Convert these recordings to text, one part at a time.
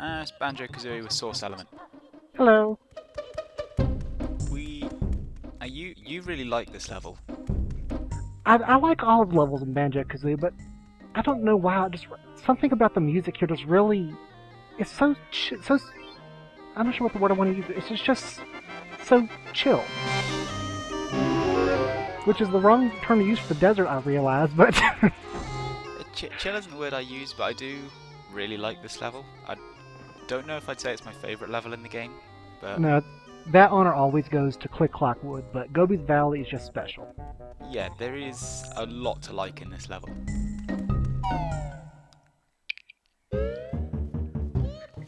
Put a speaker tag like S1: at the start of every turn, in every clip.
S1: It's Banjo-Kazooie with Source Element.
S2: Hello.
S1: You really like this level.
S2: I like all of the levels in Banjo-Kazooie, but I don't know why. Just something about the music here just really... It's so... I'm not sure what the word I want to use. It's just so chill. Which is the wrong term to use for the desert, I realize, but...
S1: Chill isn't the word I use, but I do really like this level. I don't know if I'd say it's my favourite level in the game, but...
S2: No, that honor always goes to Click Clock Wood, but Gobi's Valley is just special.
S1: Yeah, there is a lot to like in this level.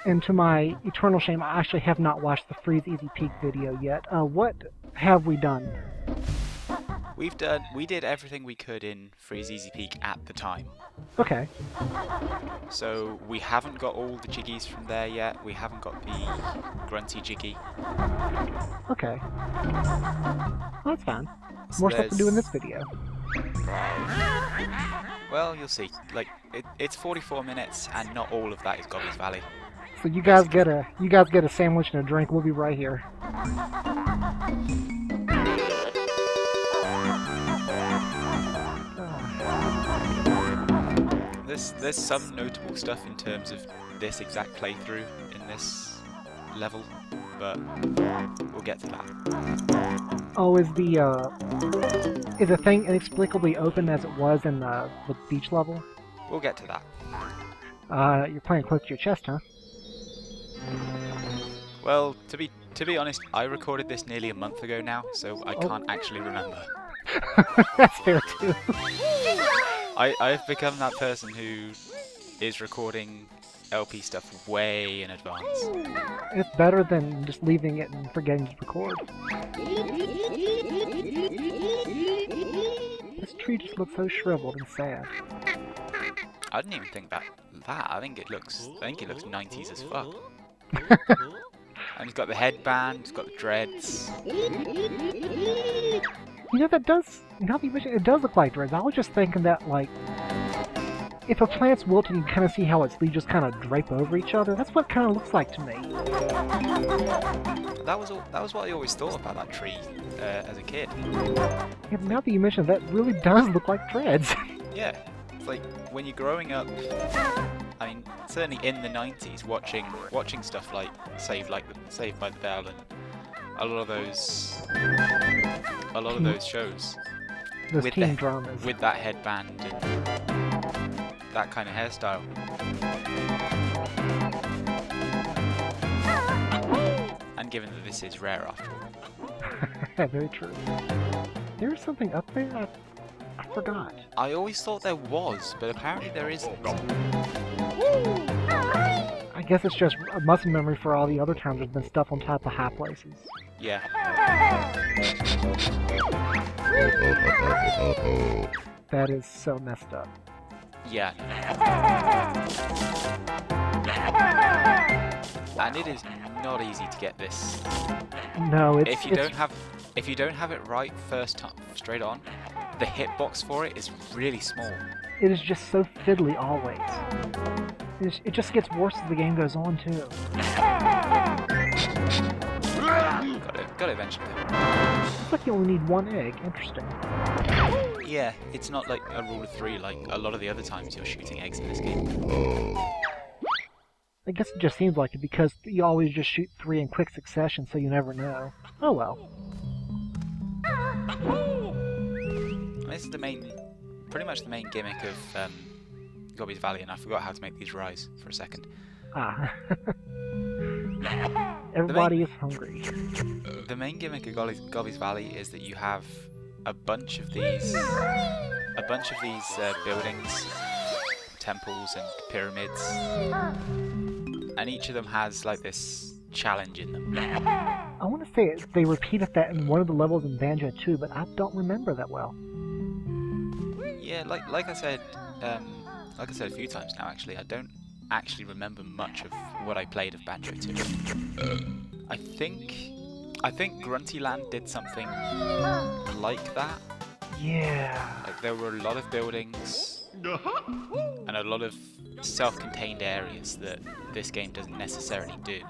S2: And to my eternal shame, I actually have not watched the Freeze Easy Peak video yet. What have we done?
S1: We did everything we could in Freeze Easy Peak at the time.
S2: Okay.
S1: So we haven't got all the jiggies from there yet. We haven't got the grunty jiggy.
S2: Okay. Well, that's fine.
S1: So
S2: More stuff to do in this video.
S1: Well, you'll see. Like it's 44 minutes, and not all of that is Gobi's Valley.
S2: So you guys get a sandwich and a drink. We'll be right here.
S1: There's some notable stuff in terms of this exact playthrough in this level, but we'll get to that.
S2: Oh, is the thing inexplicably open as it was in the beach level?
S1: We'll get to that.
S2: You're playing close to your chest, huh?
S1: Well, to be honest, I recorded this nearly a month ago now, so I can't actually remember.
S2: That's fair too.
S1: I've become that person who is recording LP stuff way in advance.
S2: It's better than just leaving it and forgetting to record. This tree just looks so shriveled and sad.
S1: I didn't even think that. I think it looks 90s as fuck. And he's got the headband, he's got the dreads.
S2: You know, that does, now that you mention it, it does look like dreads. I was just thinking that, like, if a plant's wilted, you can kind of see how its leaves just kind of drape over each other. That's what it kind of looks like to me.
S1: That was what I always thought about that tree as a kid.
S2: Yeah, now that you mention it, that really does look like dreads.
S1: Yeah, it's like when you're growing up. I mean, certainly in the 90s, watching stuff like Saved by the Bell and a lot of those shows.
S2: Those
S1: with
S2: teen dramas.
S1: With that headband and that kind of hairstyle. And given that this is rare after all.
S2: Very true. There's something up there? I forgot.
S1: I always thought there was, but apparently there isn't.
S2: I guess it's just a muscle memory for all the other times there's been stuff on top of high places.
S1: Yeah.
S2: That is so messed up.
S1: Yeah. And it is not easy to get this.
S2: No, it's...
S1: If you don't have it right first time, straight on, the hitbox for it is really small.
S2: It is just so fiddly always. It just gets worse as the game goes on, too.
S1: Got it eventually.
S2: Looks like you only need one egg. Interesting.
S1: Yeah, it's not like a rule of three like a lot of the other times you're shooting eggs in this game.
S2: I guess it just seems like it because you always just shoot 3 in quick succession, so you never know. Oh well.
S1: This is pretty much the main gimmick of Gobi's Valley, and I forgot how to make these rise for a second.
S2: Ah. Everybody is hungry.
S1: The main gimmick of Gobi's Valley is that you have a bunch of these buildings, temples and pyramids, and each of them has like this challenge in them.
S2: I want to say they repeated that in one of the levels in Banjo too, but I don't remember that well.
S1: Yeah, like I said a few times now. Actually, I don't actually remember much of what I played of Banjo 2. I think Grunty Land did something like that.
S2: Yeah.
S1: Like there were a lot of buildings and a lot of self-contained areas that this game doesn't necessarily do.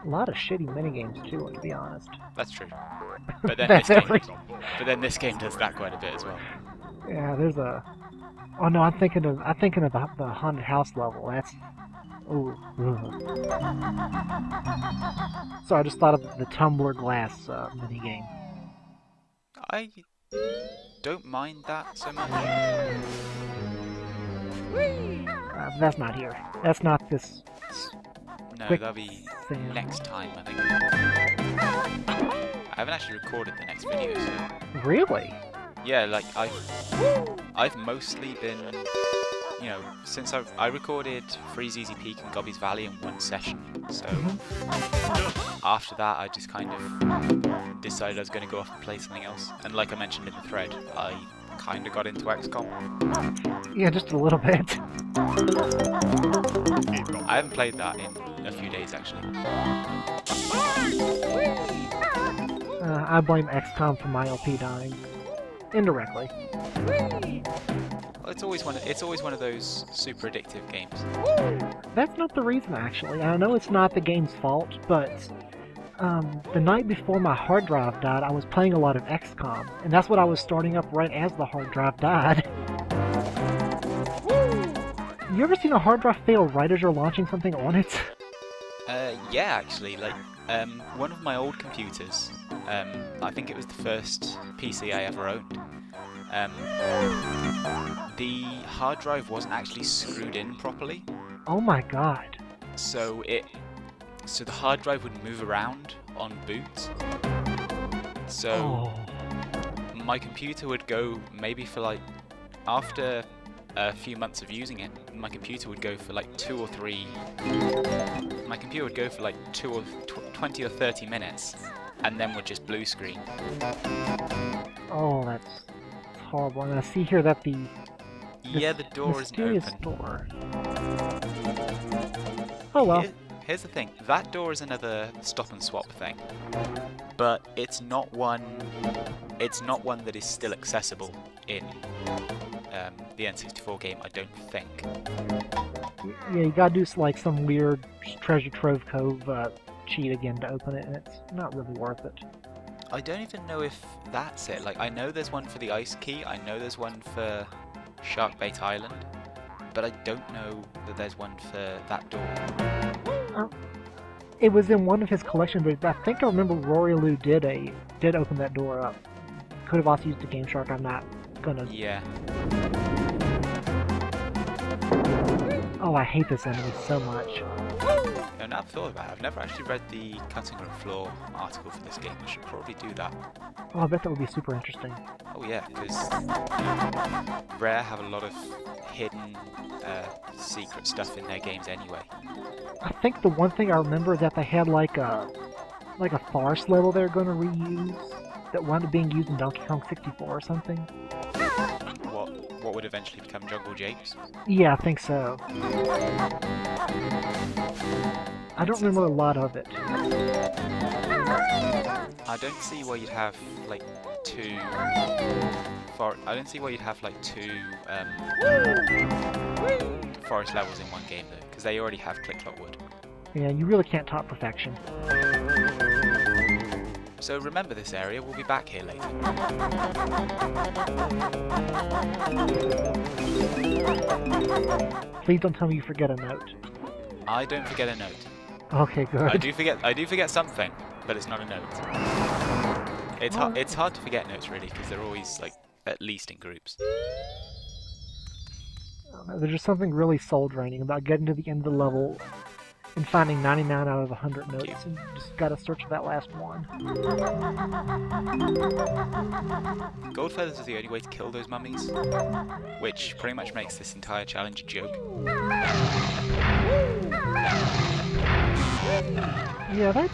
S2: A lot of shitty minigames too, to be honest.
S1: That's true. But then
S2: That's
S1: but then this game does that quite a bit as well.
S2: Yeah, there's a. Oh no, I'm thinking of the haunted house level. That's. Ooh. So I just thought of the tumbler glass minigame.
S1: I don't mind that so much.
S2: That's not here. That's not this.
S1: No,
S2: Quick
S1: that'll be
S2: thing.
S1: next time, I think. I haven't actually recorded the next video, so...
S2: Really?
S1: Yeah, like, I've mostly been, you know, since I recorded Freeze Easy Peak and Gobi's Valley in one session, so after that I just kind of decided I was going to go off and play something else, and like I mentioned in the thread, I kind of got into XCOM.
S2: Yeah, just a little bit.
S1: I haven't played that in a few days, actually.
S2: I blame XCOM for my LP dying. Indirectly.
S1: Well, it's always one of those super addictive games.
S2: That's not the reason, actually. I know it's not the game's fault, but the night before my hard drive died, I was playing a lot of XCOM, and that's what I was starting up right as the hard drive died. You ever seen a hard drive fail right as you're launching something on it?
S1: Yeah, actually, like, one of my old computers, I think it was the first PC I ever owned, the hard drive wasn't actually screwed in properly.
S2: Oh my god.
S1: So the hard drive would move around on boot. So my computer would go maybe for like, after a few months of using it, my computer would go for like 2 or 3. My computer would go for like 20 or 30 minutes, and then would just blue screen.
S2: Oh, that's horrible. And I see here that the
S1: door isn't open.
S2: Door. Oh well.
S1: Here's the thing. That door is another stop and swap thing, but it's not one. It's not one that is still accessible in the N64 game, I don't think.
S2: Yeah, you gotta do like some weird Treasure Trove Cove cheat again to open it, and it's not really worth it.
S1: I don't even know if that's it. Like, I know there's one for the Ice Key, I know there's one for Sharkbait Island, but I don't know that there's one for that door.
S2: It was in one of his collection videos, but I think I remember Rory Lou did open that door up. Could have also used a Game Shark, I'm not gonna...
S1: Yeah.
S2: Oh, I hate this enemy so much.
S1: No, now I've thought about it, I've never actually read the Cutting Room Floor article for this game. I should probably do that.
S2: Oh, I bet that would be super interesting.
S1: Oh yeah, because Rare have a lot of hidden secret stuff in their games anyway.
S2: I think the one thing I remember is that they had like a forest level they're going to reuse that wound up being used in Donkey Kong 64 or something.
S1: What would eventually become Jungle Japes?
S2: Yeah, I think so. I don't remember a lot of it.
S1: I don't see why you'd have like two. I don't see why you'd have like two forest levels in one game though, because they already have Click Clock Wood.
S2: Yeah, you really can't top perfection.
S1: So remember this area, we'll be back here later.
S2: Please don't tell me you forget a note.
S1: I don't forget a note.
S2: Okay, good.
S1: I do forget something, but it's not a note. It's hard to forget notes really, because they're always like at least in groups.
S2: There's just something really soul-draining about getting to the end of the level and finding 99 out of 100 notes, and you just gotta search for that last one.
S1: Gold feathers are the only way to kill those mummies, which pretty much makes this entire challenge a joke.
S2: Yeah,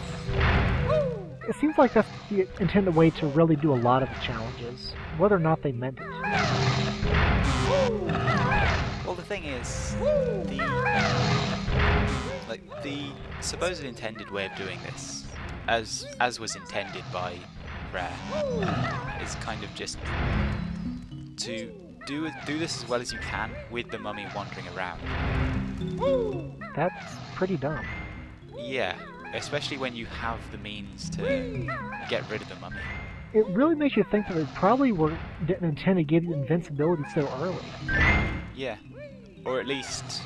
S2: it seems like that's the intended way to really do a lot of the challenges, whether or not they meant it.
S1: Well, the thing is, the supposed intended way of doing this, as was intended by Rare, is kind of just to do this as well as you can with the mummy wandering around.
S2: That's pretty dumb.
S1: Yeah, especially when you have the means to get rid of the mummy.
S2: It really makes you think that they probably didn't intend to give you invincibility so early.
S1: Yeah, or at least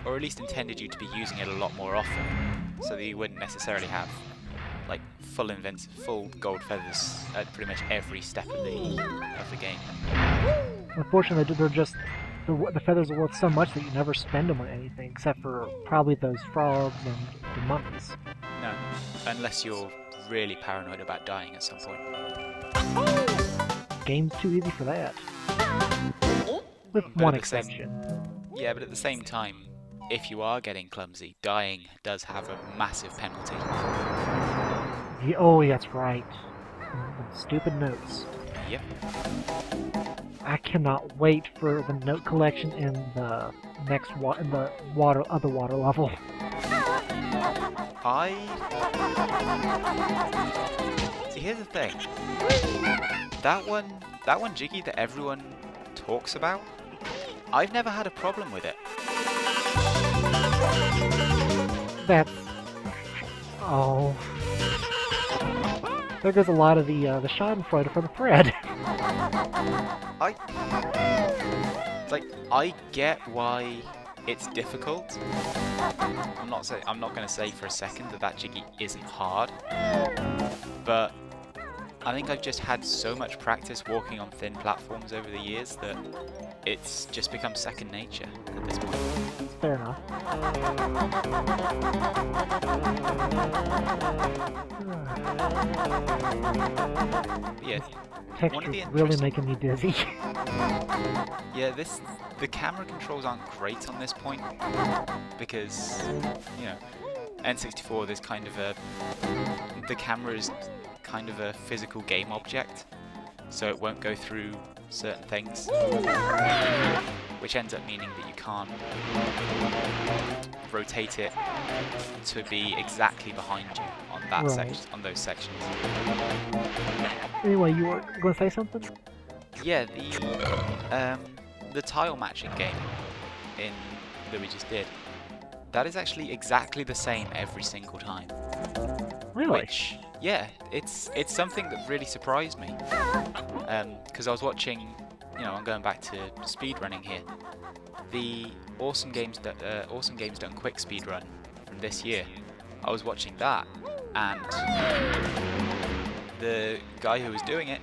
S1: intended you to be using it a lot more often, so that you wouldn't necessarily have like full gold feathers at pretty much every step of the game.
S2: Unfortunately, the feathers are worth so much that you never spend them on anything except for probably those frogs and the mummies.
S1: No, unless you're really paranoid about dying at some point.
S2: Game's too easy for that. With
S1: But
S2: one
S1: at the same-
S2: exception.
S1: Yeah, but at the same time, if you are getting clumsy, dying does have a massive penalty.
S2: Yeah, oh, that's right. Stupid notes.
S1: Yep.
S2: I cannot wait for the note collection in the next other water level.
S1: See, here's the thing. That one Jiggy that everyone talks about, I've never had a problem with it.
S2: That's... oh... There goes a lot of the schadenfreude for the thread.
S1: I get why it's difficult. I'm not going to say for a second that Jiggy isn't hard, but I think I've just had so much practice walking on thin platforms over the years that it's just become second nature at this point.
S2: Fair enough.
S1: Yeah,
S2: Texture's really making me dizzy.
S1: Yeah, the camera controls aren't great on this point because, you know, N64 there's kind of the camera is kind of a physical game object, so it won't go through certain things, which ends up meaning that you can't rotate it to be exactly behind you on that section, on those sections.
S2: Anyway, you were going to say something?
S1: Yeah, the tile matching game that we just did, that is actually exactly the same every single time.
S2: Really?
S1: Which, yeah, it's something that really surprised me. Because I was watching, you know, I'm going back to speedrunning here. The Awesome Games Done Quick speedrun from this year. I was watching that, and the guy who was doing it,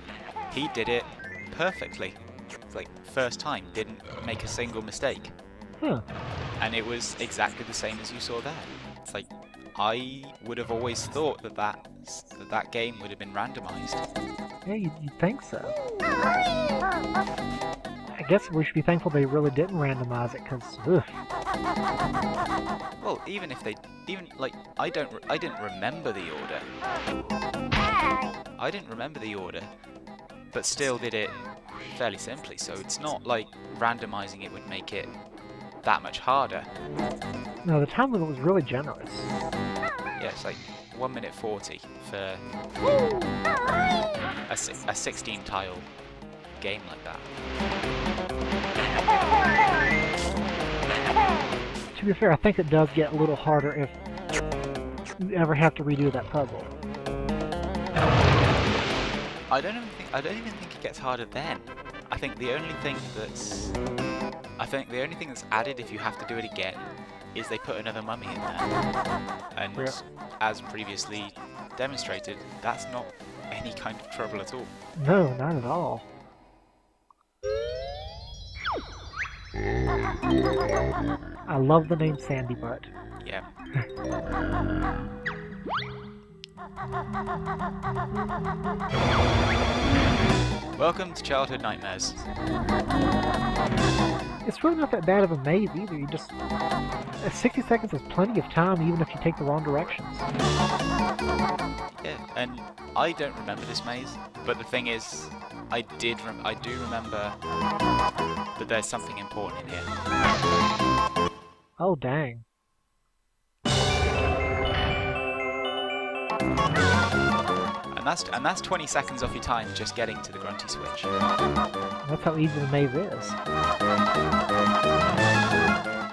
S1: he did it perfectly. It's like first time, didn't make a single mistake.
S2: Huh. And
S1: it was exactly the same as you saw there. It's like, I would have always thought that game would have been randomized.
S2: Yeah, you'd think so. I guess we should be thankful they really didn't randomize it, because, ugh.
S1: Well, even if they, I didn't remember the order. I didn't remember the order, but still did it fairly simply, so it's not like randomizing it would make it that much harder.
S2: No, the time limit was really generous.
S1: Yeah, it's like 1 minute 40 for a 16 tile game like that.
S2: To be fair, I think it does get a little harder if you ever have to redo that puzzle.
S1: I don't even think it gets harder then. I think the only thing that's added if you have to do it again is they put another mummy in there. And as previously demonstrated, that's not any kind of trouble at all.
S2: No, not at all. I love the name Sandy Butt.
S1: Yeah. Welcome to Childhood Nightmares.
S2: It's really not that bad of a maze either. You just 60 seconds is plenty of time, even if you take the wrong directions.
S1: Yeah, and I don't remember this maze, but the thing is, I do remember that there's something important in here.
S2: Oh dang!
S1: And that's 20 seconds off your time just getting to the grunty switch.
S2: That's how easy the maze is.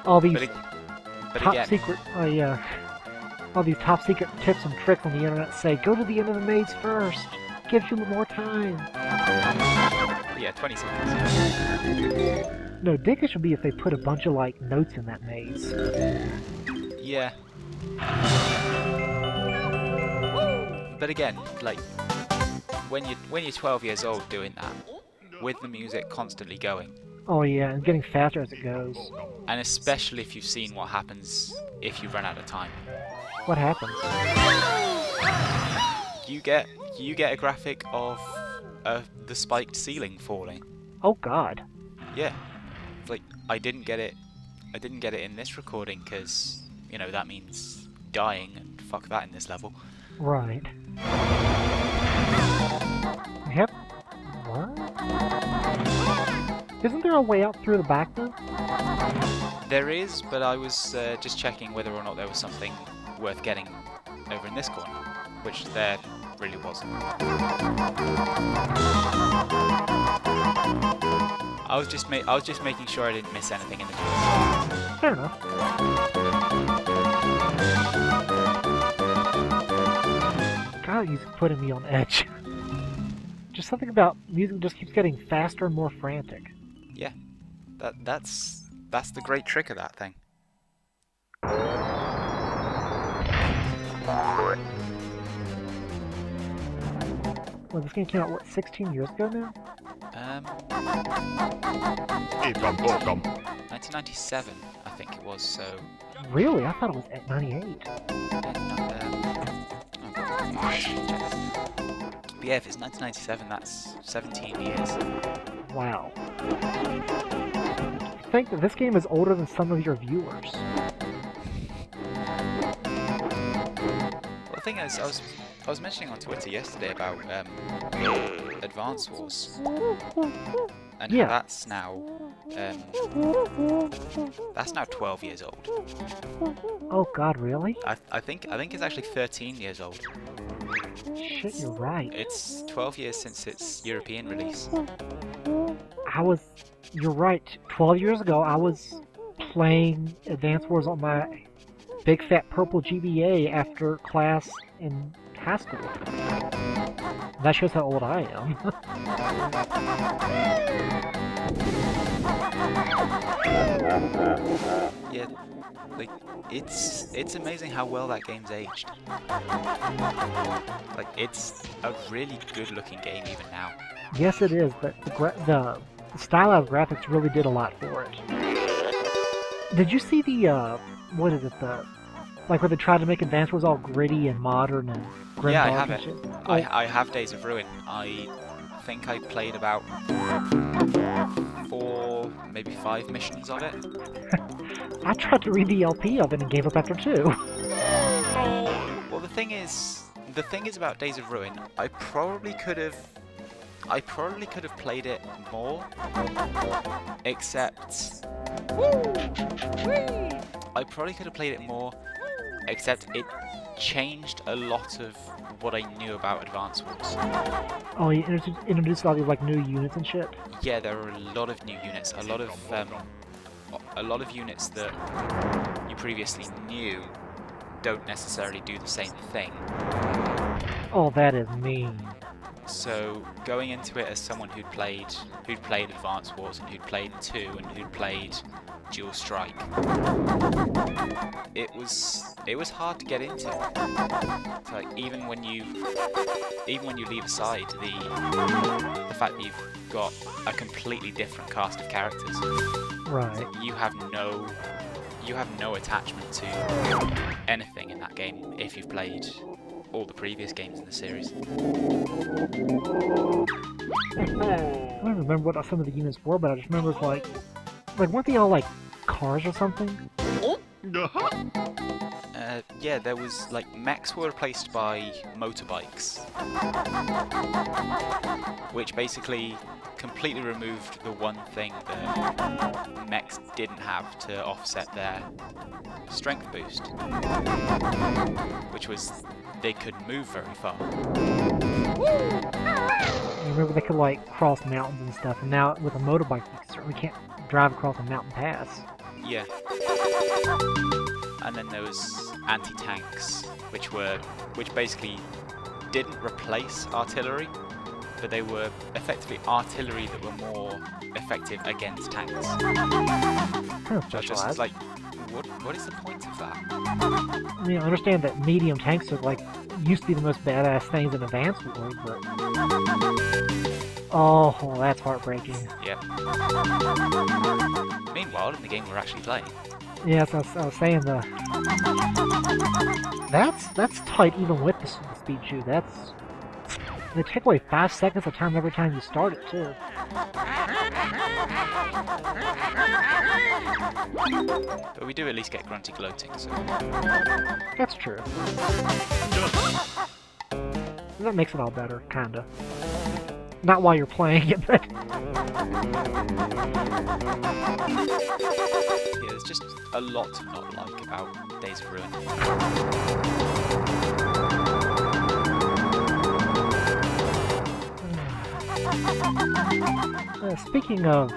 S2: All these
S1: But
S2: top
S1: again,
S2: secret, all these top secret tips and tricks on the internet say go to the end of the maze first. Gives you more time.
S1: yeah, 20 seconds.
S2: No, dig it should be if they put a bunch of like notes in that maze.
S1: Yeah. But again, like when you're 12 years old doing that, with the music constantly going,
S2: Oh yeah, and getting faster as it goes.
S1: and especially if you've seen what happens if you run out of time,
S2: What happens?
S1: you get a graphic of the spiked ceiling falling.
S2: Oh god.
S1: Yeah, like I didn't get it in this recording because that means dying, and fuck that in this level.
S2: Right. Yep. What? Isn't there a way out through the back though?
S1: There is, but I was just checking whether or not there was something worth getting over in this corner, which there really wasn't. I was just making sure I didn't miss anything in the news.
S2: Fair enough. God, music's putting me on edge. Just something about music just keeps getting faster and more frantic.
S1: Yeah, that's the great trick of that thing.
S2: Well, this game came out, what, 16 years ago now?
S1: 1997, I think it was. So.
S2: Really? I thought it was at 98.
S1: But yeah, if it's 1997, that's 17 years.
S2: Wow. I think that this game is older than some of your viewers.
S1: Well, the thing is, I was mentioning on Twitter yesterday about Advance Wars, and how that's now 12 years old.
S2: Oh God, really?
S1: I think it's actually 13 years old.
S2: Shit, you're right.
S1: It's 12 years since its European release.
S2: You're right. 12 years ago, I was playing Advance Wars on my big fat purple GBA after class in high school. That shows how old I am.
S1: Yeah, like it's amazing how well that game's aged. Like it's a really good-looking game even now.
S2: Yes, it is, but the stylized graphics really did a lot for it. Did you see the what is it, like where they tried to make Advance Wars all gritty and modern and grim?
S1: Yeah, I have it.
S2: Shit?
S1: I have Days of Ruin. I think I played about 4, maybe 5 missions of it.
S2: I tried to read the LP of it and gave up after 2.
S1: Well, the thing is about Days of Ruin, I probably could have played it more, except it changed a lot of what I knew about Advance Wars.
S2: Oh, you introduced all these like new units and shit.
S1: Yeah, there are a lot of new units, a lot of units that you previously knew don't necessarily do the same thing.
S2: Oh, that is mean.
S1: So going into it as someone who'd played Advance Wars and who'd played 2 and who'd played Dual Strike, it was hard to get into. So like, even when you leave aside the fact that you've got a completely different cast of characters,
S2: Right.
S1: you have no attachment to anything in that game if you've played all the previous games in the series.
S2: I don't remember what some of the units were, but I just remember it's like weren't they all like cars or something?
S1: Yeah, there was like mechs were replaced by motorbikes, which basically completely removed the one thing that mechs didn't have to offset their strength boost, which was they couldn't move very far.
S2: Remember they could like cross mountains and stuff, and now with a motorbike you certainly can't drive across a mountain pass.
S1: Yeah. And then there was anti-tanks, which basically didn't replace artillery, but they were effectively artillery that were more effective against tanks. Just like, what is the point of that?
S2: I mean, I understand that medium tanks are like used to be the most badass things in Advanced Wars, but oh, that's heartbreaking.
S1: Yeah. Meanwhile, in the game we're actually playing.
S2: Yes, I was saying that's tight even with the speed shoe. They take away 5 seconds of time every time you start it too.
S1: But we do at least get grunty gloating, so...
S2: That's true. That makes it all better, kinda. Not while you're playing it, but...
S1: Yeah, there's just a lot to not like about Days of Ruin.
S2: Speaking of...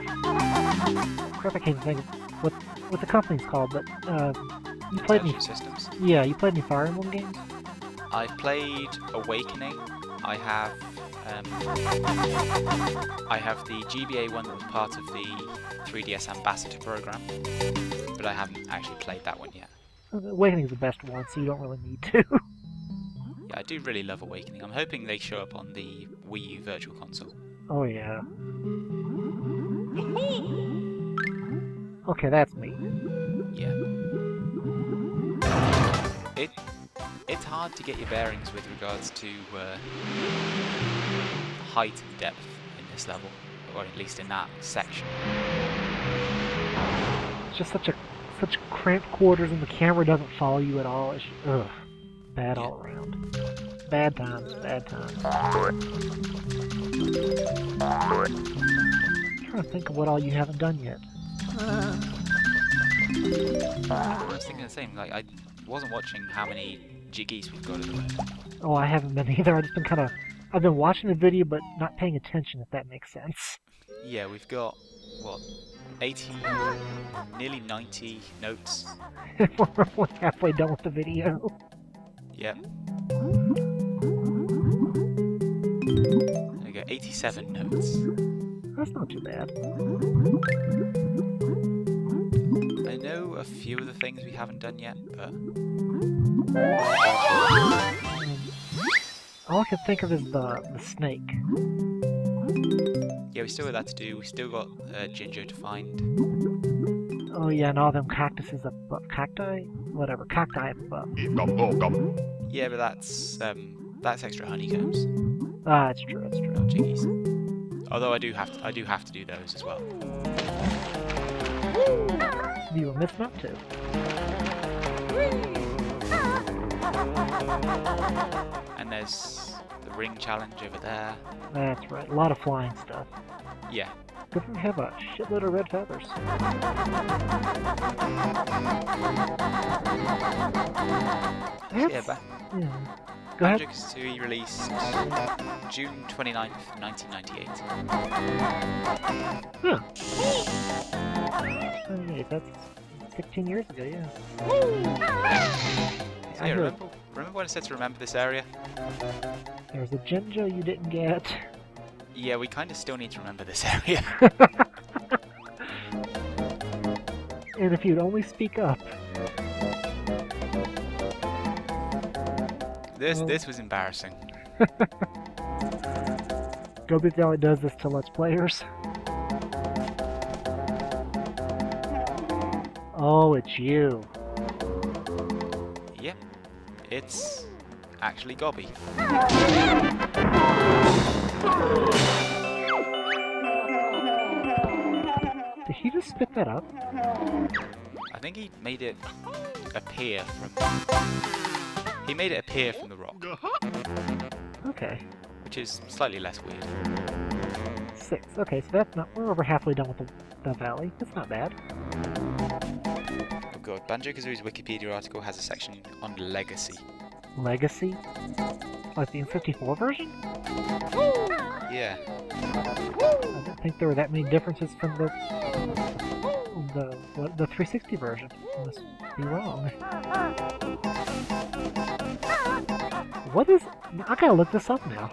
S2: crap, I can't think of what the company's called, but you played any...
S1: Systems.
S2: Yeah, you played any Fire Emblem games?
S1: I played Awakening. I have the GBA one that was part of the 3DS Ambassador program, but I haven't actually played that one yet.
S2: Awakening's the best one, so you don't really need to.
S1: Yeah, I do really love Awakening. I'm hoping they show up on the Wii U Virtual Console.
S2: Oh yeah. Okay, that's me.
S1: Yeah. It's hard to get your bearings with regards to height and depth in this level, or at least in that section.
S2: It's just such cramped quarters, and the camera doesn't follow you at all. It's bad all around. Bad times, bad times. I'm trying to think of what all you haven't done yet.
S1: I was thinking the same. Like, I wasn't watching how many jiggies we've got at the moment.
S2: Oh, I haven't been either. I've been watching the video, but not paying attention, if that makes sense.
S1: Yeah, we've got, what, 80, nearly 90 notes.
S2: We're only halfway done with the video.
S1: Yep. There we go, 87 notes.
S2: That's not too bad.
S1: I know a few of the things we haven't done yet, but...
S2: All I can think of is the snake.
S1: Yeah, we still got that to do. We still got Ginger to find.
S2: Oh yeah, and all them cactuses up above. Cacti? Whatever, cacti up above.
S1: Yeah, but that's extra honeycombs,
S2: Ah, that's true, that's true.
S1: not jiggies. Although I do have to do those as well.
S2: You were missing out too.
S1: And there's the ring challenge over there.
S2: That's right, a lot of flying stuff.
S1: Yeah.
S2: Good thing we have a shitload of red feathers.
S1: Yeah,
S2: Go ahead.
S1: Banjo-Kazooie released June 29th, 1998.
S2: Huh. 28, that's 16 years ago, yeah.
S1: So yeah, remember when I said to remember this area?
S2: There's a Jinjo you didn't get.
S1: Yeah, we kind of still need to remember this area.
S2: And if you'd only speak up.
S1: This was embarrassing.
S2: Gobi only does this to Let's Players. Oh, it's you.
S1: Yep, it's actually Gobi.
S2: Did he just spit that up?
S1: I think he made it appear from... He made it appear from the rock.
S2: Okay.
S1: Which is slightly less weird.
S2: 6. Okay, so that's not... We're over halfway done with the valley. That's not bad.
S1: Oh god, Banjo-Kazooie's Wikipedia article has a section on legacy.
S2: Legacy? Like the N54 version?
S1: Yeah.
S2: I don't think there were that many differences from the 360 version. I must be wrong. What is... I gotta look this up now.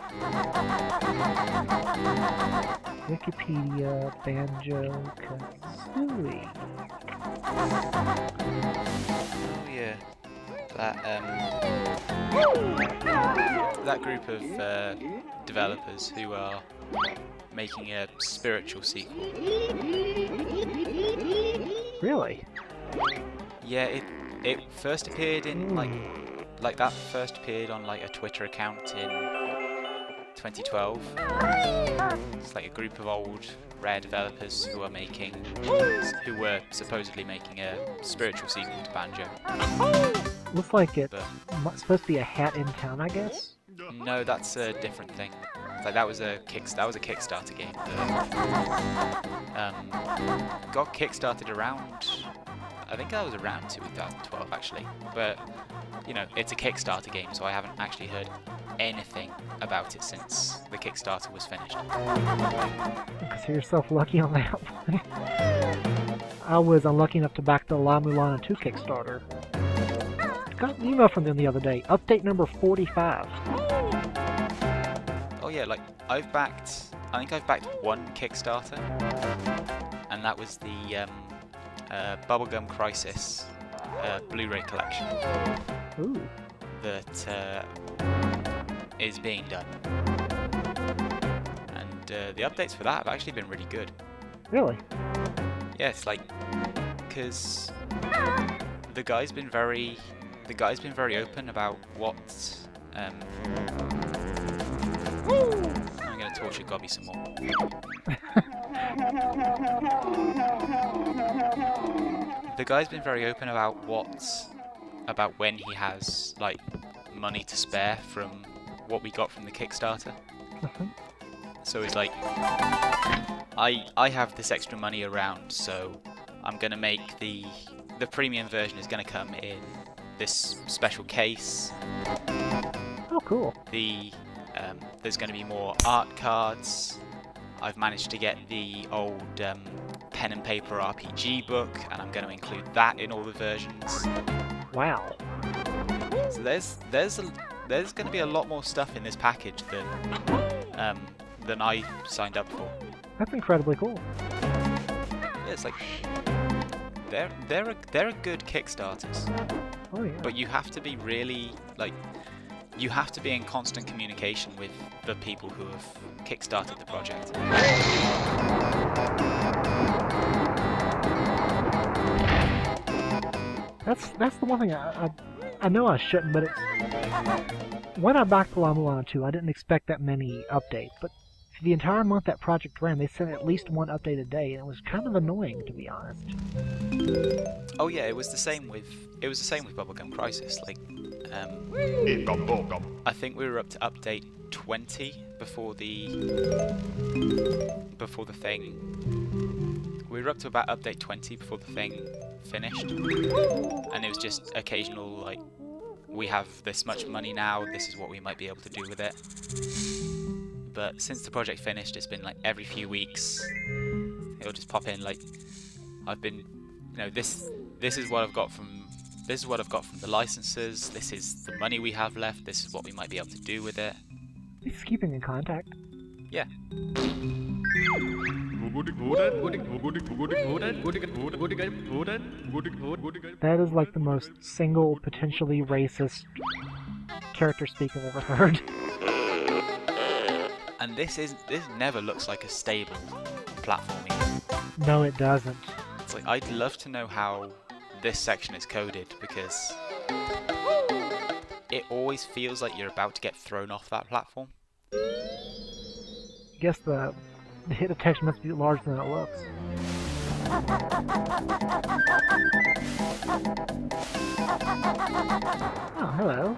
S2: Wikipedia Banjo-Kazooie.
S1: Oh yeah. That group of developers who are making a spiritual sequel.
S2: Really?
S1: Yeah, it first appeared in like that first appeared on like a Twitter account in 2012. It's like a group of old Rare developers who were supposedly making a spiritual sequel to Banjo.
S2: Looks like it's supposed to be a hat in town, I guess.
S1: No, that's a different thing. It's like that was a Kickstarter game that got kickstarted around. I think that was around 2012 actually, but you know, it's a Kickstarter game, so I haven't actually heard anything about it since the Kickstarter was finished.
S2: Consider yourself lucky on that one. I was unlucky enough to back the La Mulana 2 Kickstarter. Got an email from them the other day. Update number 45.
S1: Oh yeah, like I think I've backed one Kickstarter, and that was the Bubblegum Crisis Blu-ray collection.
S2: Ooh.
S1: That is being done. And the updates for that have actually been really good.
S2: Really?
S1: Yeah, it's like, because the guy's been very open about what I'm going to torture Gobi some more. The guy's been very open about when he has like money to spare from what we got from the Kickstarter. So he's like, I have this extra money around, so I'm gonna make the premium version is gonna come in this special case.
S2: Oh, cool.
S1: There's gonna be more art cards. I've managed to get the old pen and paper RPG book, and I'm going to include that in all the versions.
S2: Wow.
S1: So there's going to be a lot more stuff in this package than I signed up for.
S2: That's incredibly cool.
S1: Yeah, it's like they're a good Kickstarters.
S2: Oh yeah.
S1: But you have to be really you have to be in constant communication with the people who have kickstarted the project.
S2: That's the one thing I know I shouldn't, but it's when I backed the La Mulana 2, I didn't expect that many updates, but for the entire month that project ran, they sent at least one update a day, and it was kind of annoying, to be honest.
S1: Oh yeah, it was the same with Bubblegum Crisis. Like, I think we were up to update 20 before the thing. We were up to about update 20 before the thing finished, and it was just occasional like, we have this much money now, this is what we might be able to do with it. But since the project finished, it's been like every few weeks it'll just pop in like, I've been, you know, this is what I've got from the licenses, this is the money we have left, this is what we might be able to do with it.
S2: He's keeping in contact.
S1: Yeah.
S2: That is like the most single, potentially racist character speak I've ever heard.
S1: And this never looks like a stable platforming.
S2: No, it doesn't.
S1: It's like, I'd love to know how this section is coded, because it always feels like you're about to get thrown off that platform.
S2: I guess the hit detection must be larger than it looks. Oh, hello.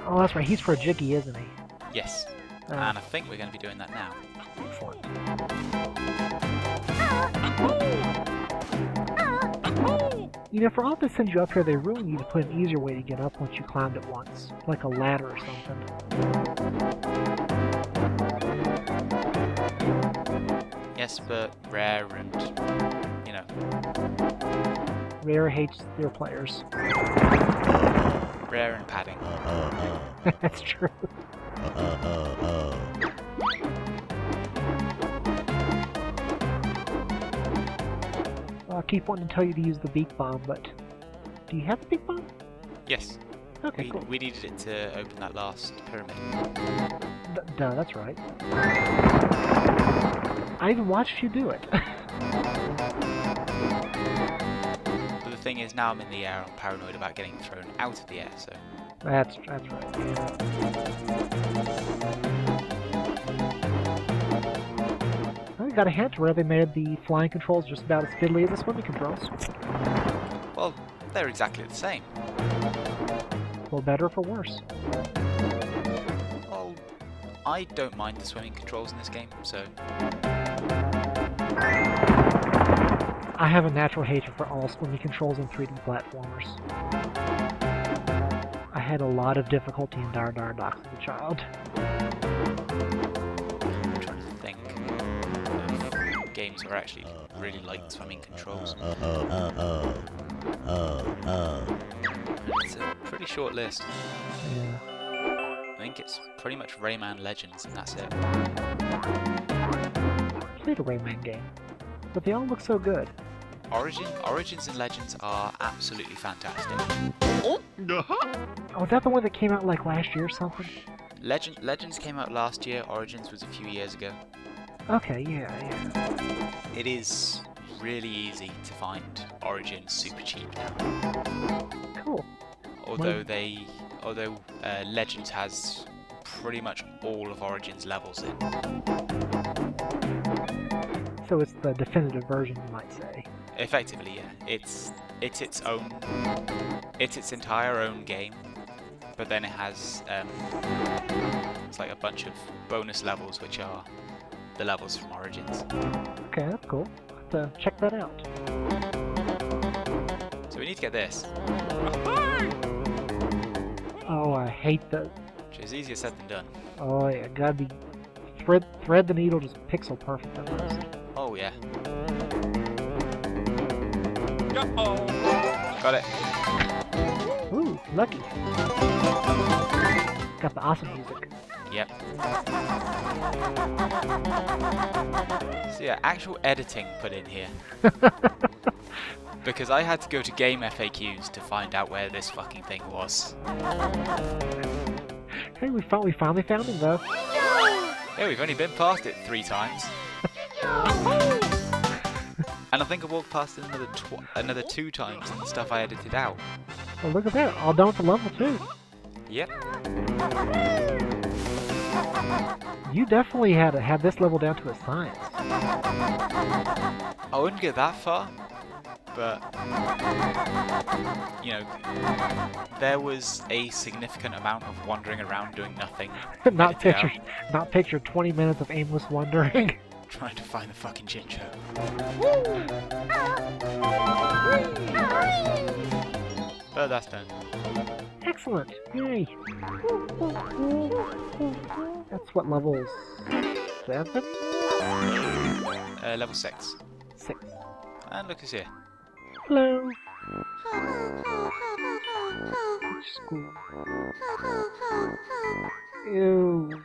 S2: Oh, that's right. He's for Jiggy, isn't he?
S1: Yes. And I think we're going to be doing that now.
S2: Excellent. You know, for all this sends you up here, they really need to put an easier way to get up once you climbed it once. Like a ladder or something.
S1: Yes, but rare and, you know.
S2: Rare hates their players.
S1: Rare and padding.
S2: That's true. I keep wanting to tell you to use the beak bomb, but do you have the beak bomb?
S1: Yes.
S2: Okay, cool.
S1: We needed it to open that last pyramid.
S2: Duh, that's right. I even watched you do it.
S1: But the thing is, now I'm in the air, I'm paranoid about getting thrown out of the air, so...
S2: That's right. I got a hint where they made the flying controls just about as fiddly as the swimming controls.
S1: Well, they're exactly the same.
S2: For better or for worse.
S1: Well, I don't mind the swimming controls in this game, so...
S2: I have a natural hatred for all swimming controls in 3D platformers. I had a lot of difficulty in Dar Docks as a child.
S1: I'm trying to think of games where I actually really liked swimming controls. It's a pretty short list.
S2: Yeah.
S1: I think it's pretty much Rayman Legends, and that's it.
S2: I played a Rayman game, but they all look so good.
S1: Origins and Legends are absolutely fantastic.
S2: Oh, is that the one that came out like last year or something?
S1: Legends came out last year, Origins was a few years ago.
S2: Okay, yeah.
S1: It is really easy to find Origins super cheap now.
S2: Cool.
S1: Although Legends has pretty much all of Origins levels in.
S2: So it's the definitive version, you might say.
S1: Effectively, yeah. It's its entire own game, but then it has it's like a bunch of bonus levels, which are the levels from Origins.
S2: Okay, that's cool. I'll have to check that out.
S1: So we need to get this,
S2: Oh, I hate the...
S1: which is easier said than done.
S2: Oh yeah, gotta be... Thread the needle just pixel perfect almost.
S1: Oh yeah. Got it.
S2: Ooh, lucky. Got the awesome music.
S1: Yep. So yeah, actual editing put in here. Because I had to go to game FAQs to find out where this fucking thing was.
S2: Hey, we finally found him though.
S1: Yeah, we've only been past it 3 times. And I think I walked past it another 2 times in the stuff I edited out.
S2: Well, look at that, all done for level 2.
S1: Yep.
S2: You definitely had this level down to a science.
S1: I wouldn't get that far, but you know, there was a significant amount of wandering around doing nothing.
S2: not picture 20 minutes of aimless wandering.
S1: Trying to find the fucking Jincho. But that's done.
S2: Excellent! Yay! That's what level 7?
S1: Level 6.
S2: 6.
S1: And look who's here.
S2: Hello! Which school? Ew.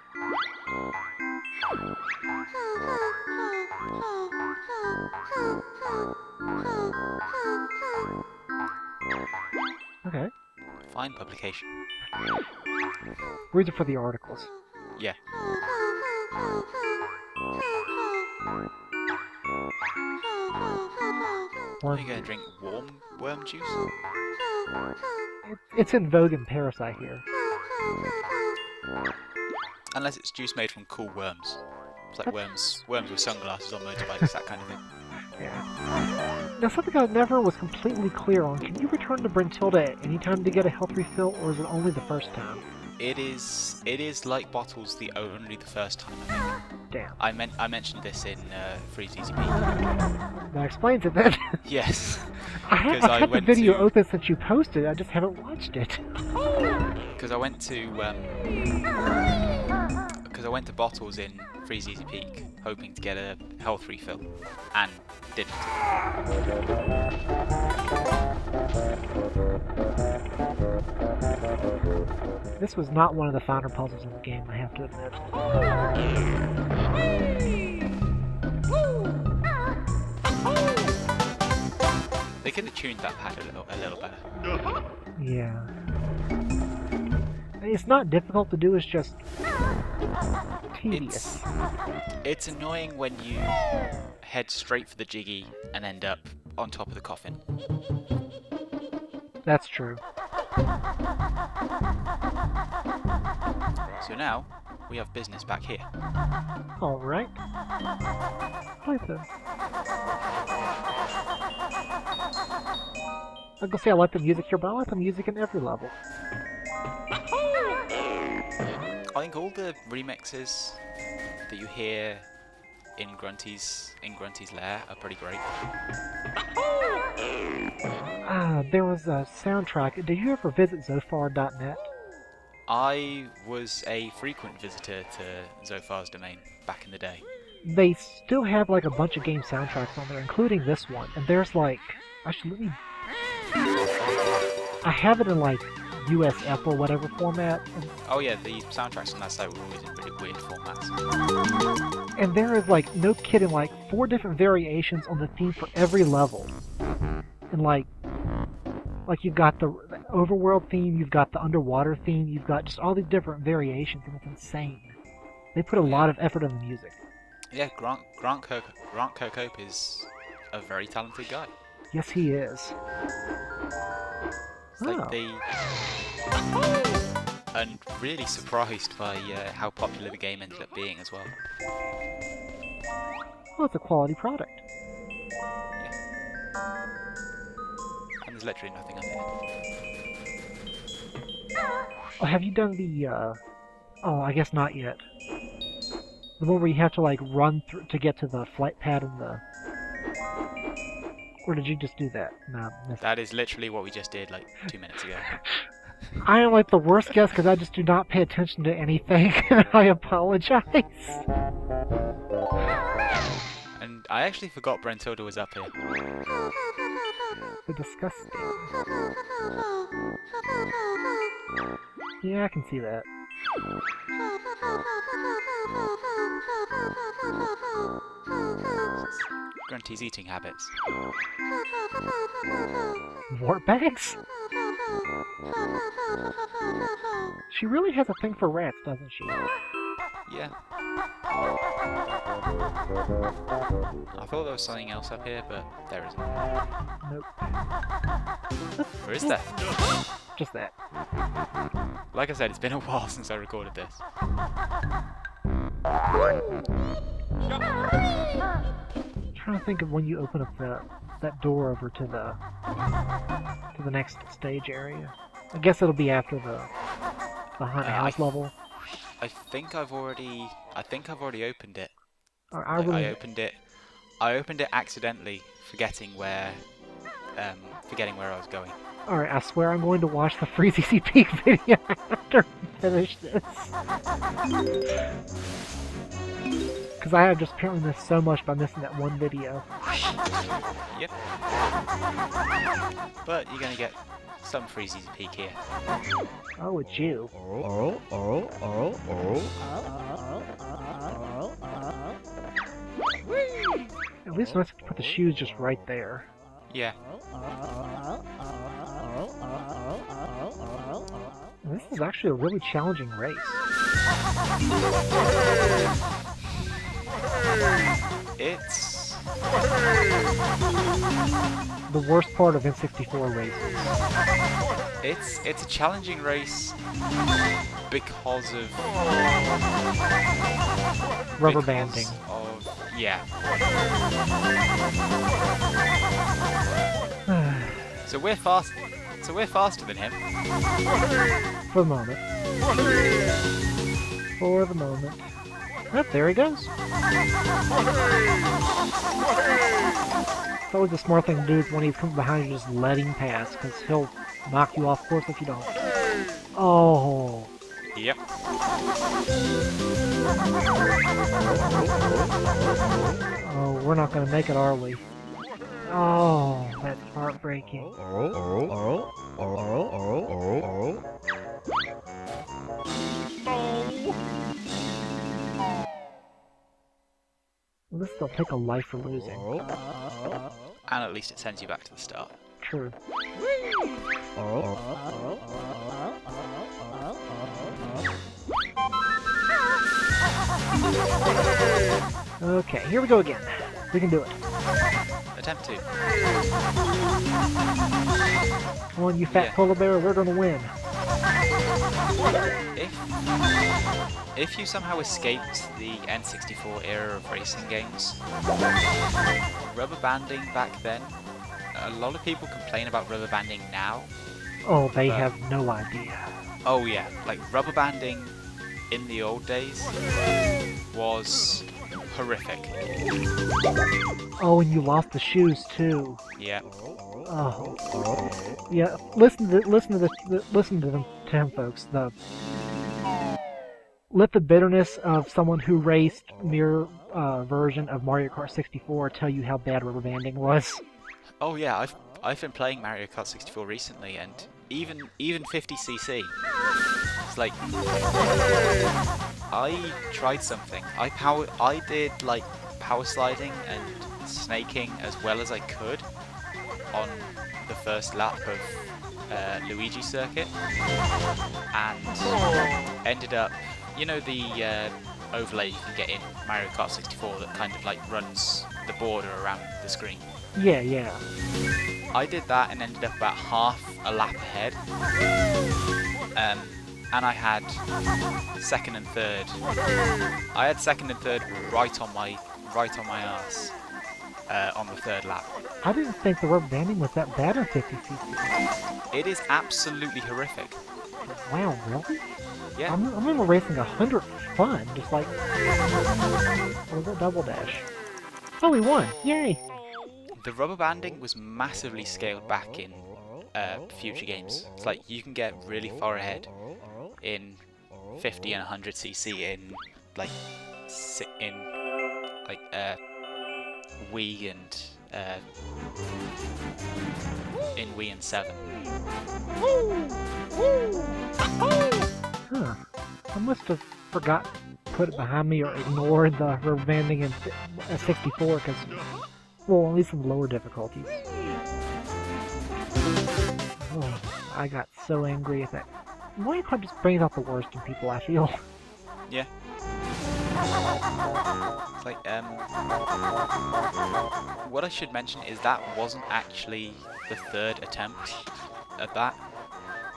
S2: Okay.
S1: Fine publication.
S2: Read it for the articles.
S1: Yeah. Are you gonna drink warm worm juice?
S2: It's in vogue in Paris, I hear.
S1: Unless it's juice made from cool worms. It's like worms with sunglasses on motorbikes, that kind of thing.
S2: Yeah. Now, something I never was completely clear on. Can you return to Brentilda at any time to get a health refill, or is it only the first time?
S1: It is like bottles only the first time, I think.
S2: Damn.
S1: I mentioned this in Freeze Easy P.
S2: That explains it then.
S1: Yes.
S2: I've had the video open since you posted. I just haven't watched it.
S1: Because I went to Bottles in Freeze Easy Peak, hoping to get a health refill, and didn't.
S2: This was not one of the finer puzzles in the game, I have to admit.
S1: They could have tuned that pad a little better.
S2: Yeah. It's not difficult to do, it's just tedious.
S1: It's annoying when you head straight for the jiggy and end up on top of the coffin.
S2: That's true.
S1: So now, we have business back here.
S2: Alright. I was gonna say I like the music here, but I like the music in every level.
S1: I think all the remixes that you hear in Grunty's lair are pretty great.
S2: There was a soundtrack. Did you ever visit Zophar.net?
S1: I was a frequent visitor to Zophar's domain back in the day.
S2: They still have like a bunch of game soundtracks on there, including this one. And there's like, actually, let me. I have it in like USF or whatever format.
S1: Oh yeah, the soundtracks on that site were always in really weird formats.
S2: And there is like, no kidding, like 4 different variations on the theme for every level. And like you've got the overworld theme, you've got the underwater theme, you've got just all these different variations, and it's insane. They put a lot of effort in the music.
S1: Yeah, Grant Kirkhope is a very talented guy.
S2: Yes, he is.
S1: It's like and really surprised by how popular the game ended up being as well.
S2: Well, it's a quality product.
S1: Yeah. And there's literally nothing under it.
S2: Oh, have you done the, oh, I guess not yet. The one where you have to, like, run through to get to the flight pad and the... Or did you just do that? No,
S1: that is literally what we just did, like, 2 minutes ago.
S2: I am, like, the worst guest because I just do not pay attention to anything, and I apologize.
S1: And I actually forgot Brentilda was up here.
S2: The disgusting. Yeah, I can see that.
S1: Grunty's eating habits.
S2: Wart bags? She really has a thing for rats, doesn't she?
S1: Yeah. I thought there was something else up here, but there isn't.
S2: Nope.
S1: Where is that?
S2: Just that.
S1: Like I said, it's been a while since I recorded this.
S2: I'm trying to think of when you open up that door over to the next stage area. I guess it'll be after the haunted house level.
S1: I think I've already opened it.
S2: I
S1: opened it accidentally, forgetting where I was going.
S2: Alright, I swear I'm going to watch the Freeze Easy Peak video after we finish this. Because I have just apparently missed so much by missing that one video.
S1: Yep. But you're gonna get some Freeze Easy Peak here.
S2: Oh, it's you. At least let's put the shoes just right there.
S1: Yeah.
S2: This is actually a really challenging race.
S1: It's
S2: the worst part of N64 races.
S1: It's a challenging race because of
S2: rubber banding.
S1: Yeah. So we're faster than him.
S2: For the moment. For the moment. Oh, there he goes. It's always a smart thing to do is when he's coming behind you, just let him pass, because he'll knock you off course if you don't. Oh.
S1: Yep.
S2: Oh, we're not gonna make it, are we? Oh, that's heartbreaking. This will take a life for losing.
S1: And at least it sends you back to the start.
S2: True. Okay, here we go again. We can do it.
S1: Attempt 2.
S2: Come on, you fat polar bear, we're gonna win.
S1: If you somehow escaped the N64 era of racing games, rubber banding back then, a lot of people complain about rubber banding now.
S2: Oh, they have no idea.
S1: Oh yeah, like rubber banding in the old days was horrific.
S2: Oh, and you lost the shoes too.
S1: Yeah.
S2: Oh. Yeah. Listen to him, folks. Let the bitterness of someone who raced mirror version of Mario Kart 64 tell you how bad rubber banding was.
S1: Oh yeah, I've been playing Mario Kart 64 recently, and even 50cc. It's like I tried something. I did like power sliding and snaking as well as I could on the first lap of Luigi circuit, and ended up, you know, the overlay you can get in Mario Kart 64 that kind of like runs the border around the screen.
S2: Yeah, yeah.
S1: I did that and ended up about half a lap ahead, and I had second and third. I had second and third right on my ass on the third lap.
S2: I didn't think the rubber banding was that bad on 50cc.
S1: It is absolutely horrific.
S2: Wow, really?
S1: Yeah.
S2: I remember racing 100 for fun, just like... What was that double dash? Oh, we won! Yay!
S1: The rubber banding was massively scaled back in future games. It's like you can get really far ahead in 50 and 100cc in Wii and in Wii and 7.
S2: Huh. I must have forgot to put it behind me or ignored the rubber banding in 64 because, well, at least in lower difficulties. Oh, I got so angry at that. Mario Kart just brings out the worst in people, I feel.
S1: Yeah. It's like, what I should mention is that wasn't actually the third attempt at that.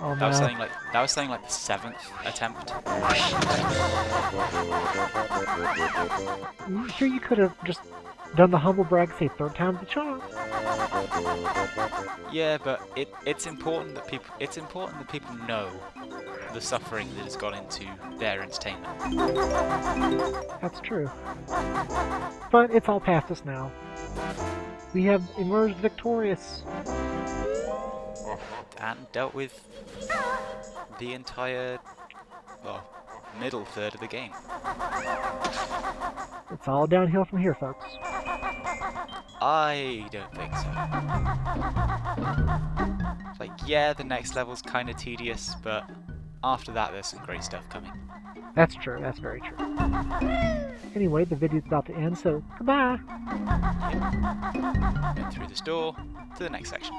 S2: Oh,
S1: That
S2: no.
S1: was something like the 7th attempt.
S2: Sure, you could have just done the humble brag, say third time's the charm.
S1: Yeah, but it's important that people know the suffering that has gone into their entertainment.
S2: That's true. But it's all past us now. We have emerged victorious.
S1: And dealt with the entire, well, middle third of the game.
S2: It's all downhill from here, folks.
S1: I don't think so. It's like, yeah, the next level's kind of tedious, but after that there's some great stuff coming.
S2: That's true, that's very true. Anyway, the video's about to end, so goodbye!
S1: Yep. And through this door to the next section.